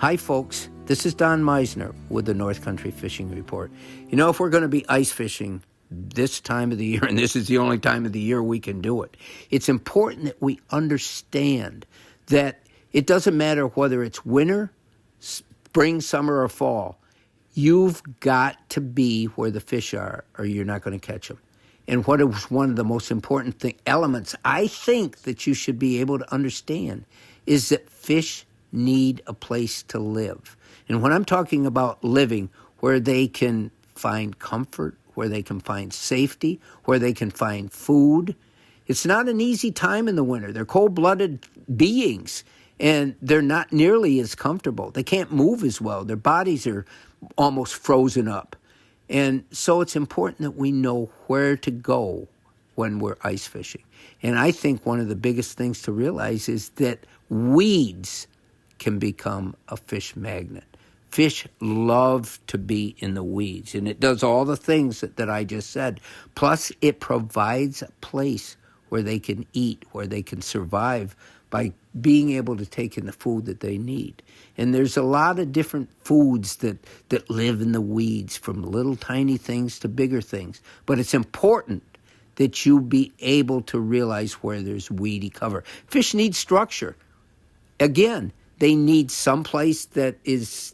Hi, folks. This is Don Meissner with the North Country Fishing Report. You know, if we're going to be ice fishing this time of the year, and this is the only time of the year we can do it, it's important that we understand that it doesn't matter whether it's winter, spring, summer, or fall. You've got to be where the fish are, or you're not going to catch them. And what is one of the most important elements I think that you should be able to understand is that fish need a place to live. And when I'm talking about living, where they can find comfort, where they can find safety, where they can find food, it's not an easy time in the winter. They're cold-blooded beings, and they're not nearly as comfortable. They can't move as well. Their bodies are almost frozen up. And so it's important that we know where to go when we're ice fishing. And I think one of the biggest things to realize is that weeds can become a fish magnet. Fish love to be in the weeds, and it does all the things that I just said. Plus, it provides a place where they can eat, where they can survive by being able to take in the food that they need. And there's a lot of different foods that live in the weeds, from little tiny things to bigger things. But it's important that you be able to realize where there's weedy cover. Fish need structure. Again, they need some place that is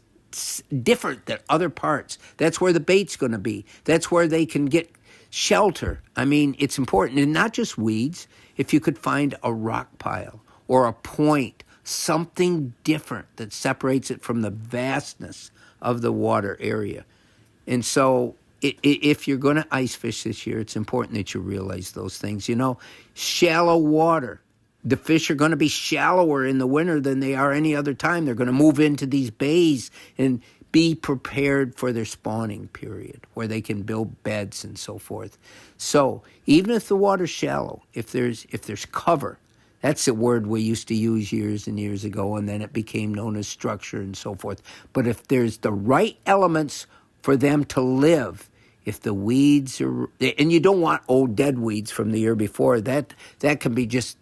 different than other parts. That's where the bait's going to be. That's where they can get shelter. I mean, it's important. And not just weeds. If you could find a rock pile or a point, something different that separates it from the vastness of the water area. And so if you're going to ice fish this year, it's important that you realize those things. You know, shallow water. The fish are going to be shallower in the winter than they are any other time. They're going to move into these bays and be prepared for their spawning period, where they can build beds and so forth. So even if the water's shallow, if there's cover, that's a word we used to use years and years ago, and then it became known as structure and so forth. But if there's the right elements for them to live, if the weeds are, and you don't want old dead weeds from the year before, that can be just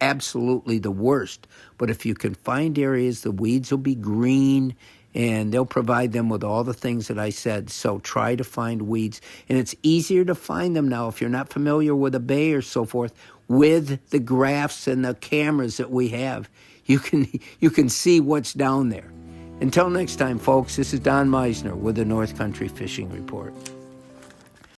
absolutely the worst. But if you can find areas, the weeds will be green, and they'll provide them with all the things that I said. So try to find weeds. And it's easier to find them now if you're not familiar with a bay or so forth. With the graphs and the cameras that we have, you can see what's down there. Until next time, folks, this is Don Meissner with the North Country Fishing Report.